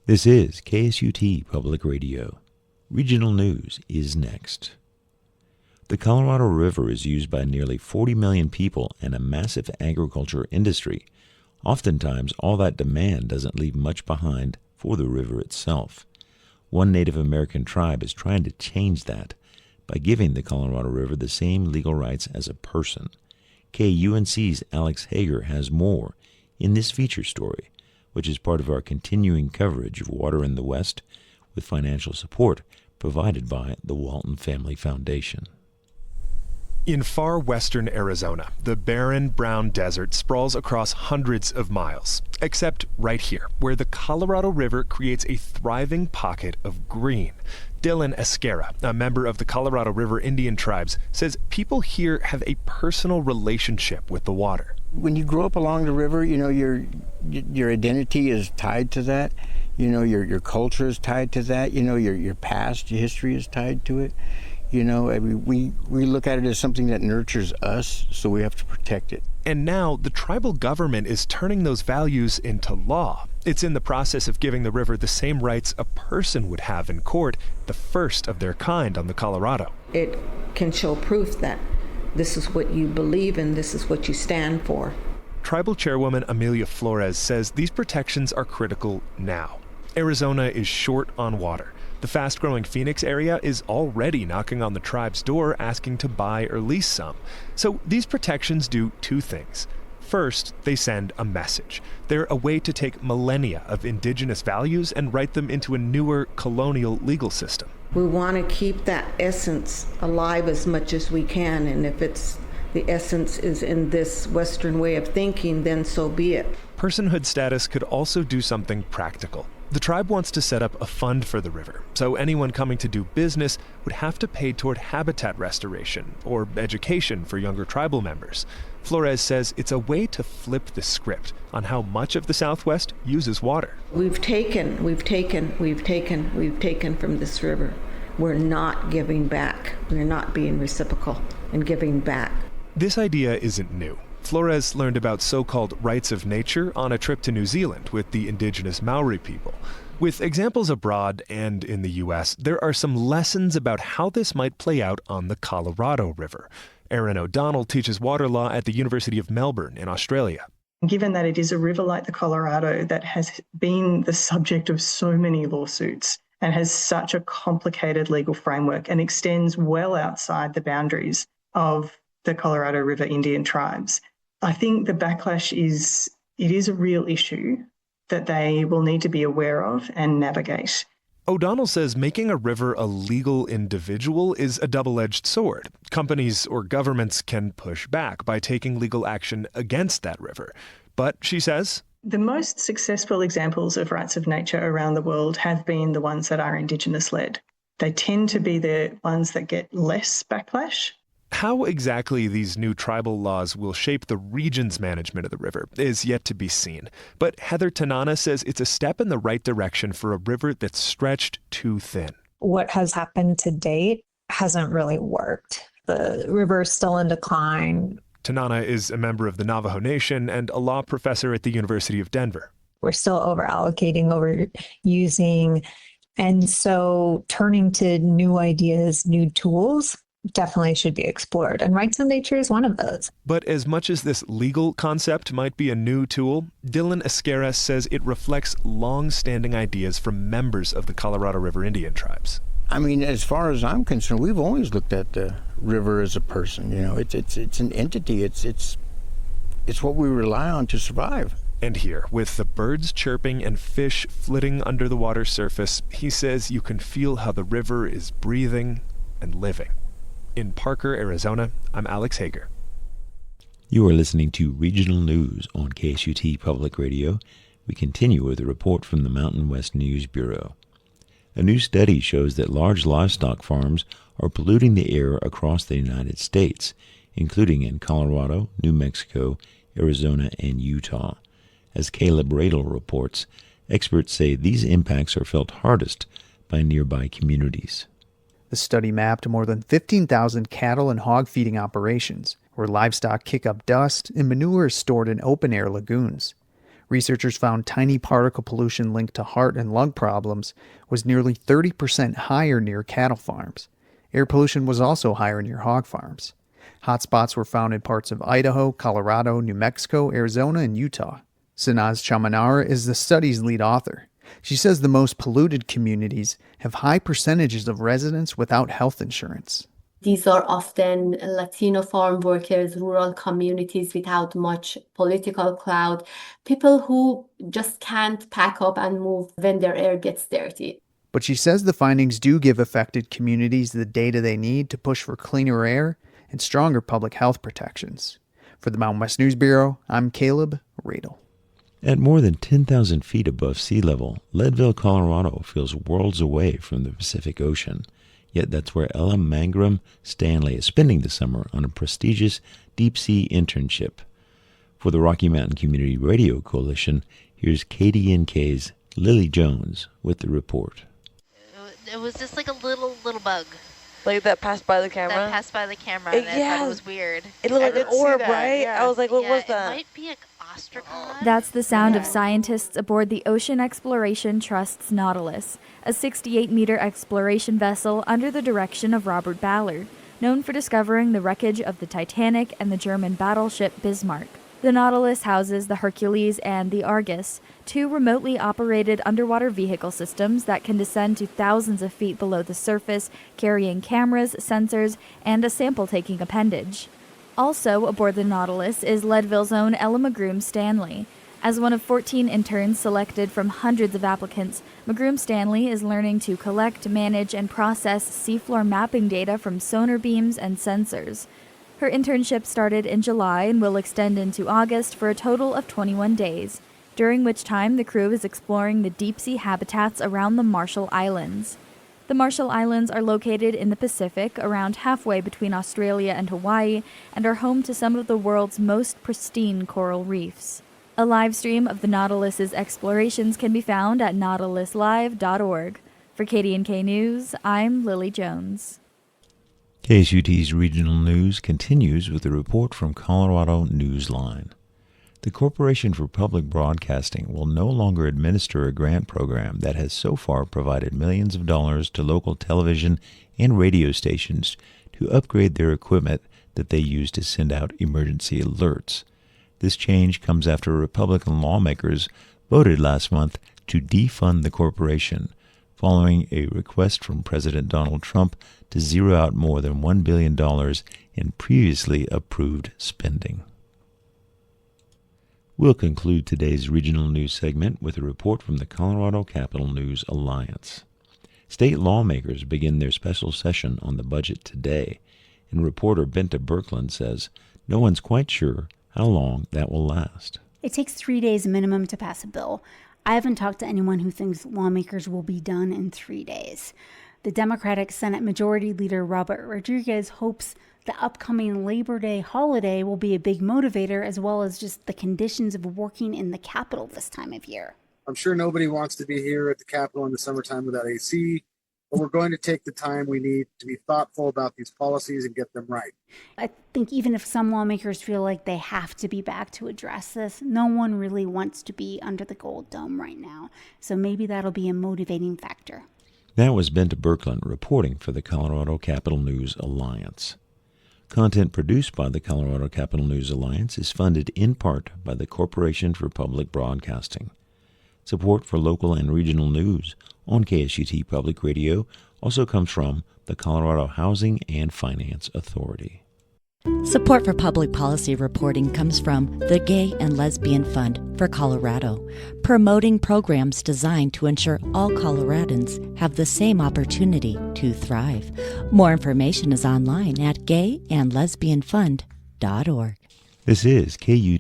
This is KSUT Public Radio. Regional news is next. The Colorado River is used by nearly 40 million people and a massive agriculture industry. Oftentimes, all that demand doesn't leave much behind for the river itself. One Native American tribe is trying to change that by giving the Colorado River the same legal rights as a person. KUNC's Alex Hager has more in this feature story, which is part of our continuing coverage of water in the West with financial support provided by the Walton Family Foundation. In far western Arizona, the barren brown desert sprawls across hundreds of miles, except right here, where the Colorado River creates a thriving pocket of green. Dylan Esquera, a member of the Colorado River Indian tribes, says people here have a personal relationship with the water. When you grow up along the river, your identity is tied to that. Your culture is tied to that. Your past, your history is tied to it. We look at it as something that nurtures us, so we have to protect it. And now the tribal government is turning those values into law. It's in the process of giving the river the same rights a person would have in court, the first of their kind on the Colorado. It can show proof that this is what you believe and this is what you stand for. Tribal Chairwoman Amelia Flores says these protections are critical now. Arizona is short on water. The fast-growing Phoenix area is already knocking on the tribe's door asking to buy or lease some. So these protections do two things. First, they send a message. They're a way to take millennia of indigenous values and write them into a newer colonial legal system. We want to keep that essence alive as much as we can, and if the essence is in this Western way of thinking, then so be it. Personhood status could also do something practical. The tribe wants to set up a fund for the river, so anyone coming to do business would have to pay toward habitat restoration or education for younger tribal members. Flores says it's a way to flip the script on how much of the Southwest uses water. We've taken from this river. We're not giving back. We're not being reciprocal and giving back. This idea isn't new. Flores learned about so-called rights of nature on a trip to New Zealand with the indigenous Maori people. With examples abroad and in the U.S., there are some lessons about how this might play out on the Colorado River. Erin O'Donnell teaches water law at the University of Melbourne in Australia. Given that it is a river like the Colorado that has been the subject of so many lawsuits and has such a complicated legal framework and extends well outside the boundaries of the Colorado River Indian tribes, I think the backlash is a real issue that they will need to be aware of and navigate. O'Donnell says making a river a legal individual is a double-edged sword. Companies or governments can push back by taking legal action against that river. But, she says, the most successful examples of rights of nature around the world have been the ones that are Indigenous-led. They tend to be the ones that get less backlash. How exactly these new tribal laws will shape the region's management of the river is yet to be seen. But Heather Tanana says it's a step in the right direction for a river that's stretched too thin. What has happened to date hasn't really worked. The river is still in decline. Tanana is a member of the Navajo Nation and a law professor at the University of Denver. We're still over-allocating, overusing, and so turning to new ideas, new tools definitely should be explored, and rights of nature is one of those. But as much as this legal concept might be a new tool, Dylan Esquera says it reflects long-standing ideas from members of the Colorado River Indian tribes. I mean, as far as I'm concerned, we've always looked at the river as a person. It's an entity. It's what we rely on to survive. And here, with the birds chirping and fish flitting under the water's surface, he says you can feel how the river is breathing and living. In Parker, Arizona, I'm Alex Hager. You are listening to Regional News on KSUT Public Radio. We continue with a report from the Mountain West News Bureau. A new study shows that large livestock farms are polluting the air across the United States, including in Colorado, New Mexico, Arizona, and Utah. As Caleb Radel reports, experts say these impacts are felt hardest by nearby communities. The study mapped more than 15,000 cattle and hog feeding operations, where livestock kick up dust and manure is stored in open-air lagoons. Researchers found tiny particle pollution linked to heart and lung problems was nearly 30% higher near cattle farms. Air pollution was also higher near hog farms. Hotspots were found in parts of Idaho, Colorado, New Mexico, Arizona, and Utah. Sanaz Chamanara is the study's lead author. She says the most polluted communities have high percentages of residents without health insurance. These are often Latino farm workers, rural communities without much political clout, people who just can't pack up and move when their air gets dirty. But she says the findings do give affected communities the data they need to push for cleaner air and stronger public health protections. For the Mountain West News Bureau, I'm Caleb Radel. At more than 10,000 feet above sea level, Leadville, Colorado feels worlds away from the Pacific Ocean. Yet that's where Ella Mangrum Stanley is spending the summer on a prestigious deep-sea internship. For the Rocky Mountain Community Radio Coalition, here's KDNK's Lily Jones with the report. It was just like a little bug. Like that passed by the camera? That passed by the camera, and I thought it was weird. It looked like an orb, right? Yeah. I was like, what was that? It might be an ostracod. That's the sound of scientists aboard the Ocean Exploration Trust's Nautilus, a 68-meter exploration vessel under the direction of Robert Ballard, known for discovering the wreckage of the Titanic and the German battleship Bismarck. The Nautilus houses the Hercules and the Argus, two remotely operated underwater vehicle systems that can descend to thousands of feet below the surface, carrying cameras, sensors, and a sample-taking appendage. Also aboard the Nautilus is Leadville's own Ella Mangrum Stanley. As one of 14 interns selected from hundreds of applicants, Mangrum Stanley is learning to collect, manage, and process seafloor mapping data from sonar beams and sensors. Her internship started in July and will extend into August for a total of 21 days, during which time the crew is exploring the deep-sea habitats around the Marshall Islands. The Marshall Islands are located in the Pacific, around halfway between Australia and Hawaii, and are home to some of the world's most pristine coral reefs. A live stream of the Nautilus's explorations can be found at nautiluslive.org. For KDNK News, I'm Lily Jones. KSUT's regional news continues with a report from Colorado Newsline. The Corporation for Public Broadcasting will no longer administer a grant program that has so far provided millions of dollars to local television and radio stations to upgrade their equipment that they use to send out emergency alerts. This change comes after Republican lawmakers voted last month to defund the corporation, following a request from President Donald Trump to zero out more than $1 billion in previously approved spending. We'll conclude today's regional news segment with a report from the Colorado Capital News Alliance. State lawmakers begin their special session on the budget today, and reporter Benta Birkeland says no one's quite sure how long that will last. It takes 3 days minimum to pass a bill. I haven't talked to anyone who thinks lawmakers will be done in 3 days. The Democratic Senate Majority Leader Robert Rodriguez hopes the upcoming Labor Day holiday will be a big motivator, as well as just the conditions of working in the Capitol this time of year. I'm sure nobody wants to be here at the Capitol in the summertime without AC, but we're going to take the time we need to be thoughtful about these policies and get them right. I think even if some lawmakers feel like they have to be back to address this, no one really wants to be under the Gold Dome right now. So maybe that'll be a motivating factor. That was Benta Birkeland reporting for the Colorado Capital News Alliance. Content produced by the Colorado Capital News Alliance is funded in part by the Corporation for Public Broadcasting. Support for local and regional news on KSUT Public Radio also comes from the Colorado Housing and Finance Authority. Support for public policy reporting comes from the Gay and Lesbian Fund for Colorado, promoting programs designed to ensure all Coloradans have the same opportunity to thrive. More information is online at gayandlesbianfund.org. This is KUT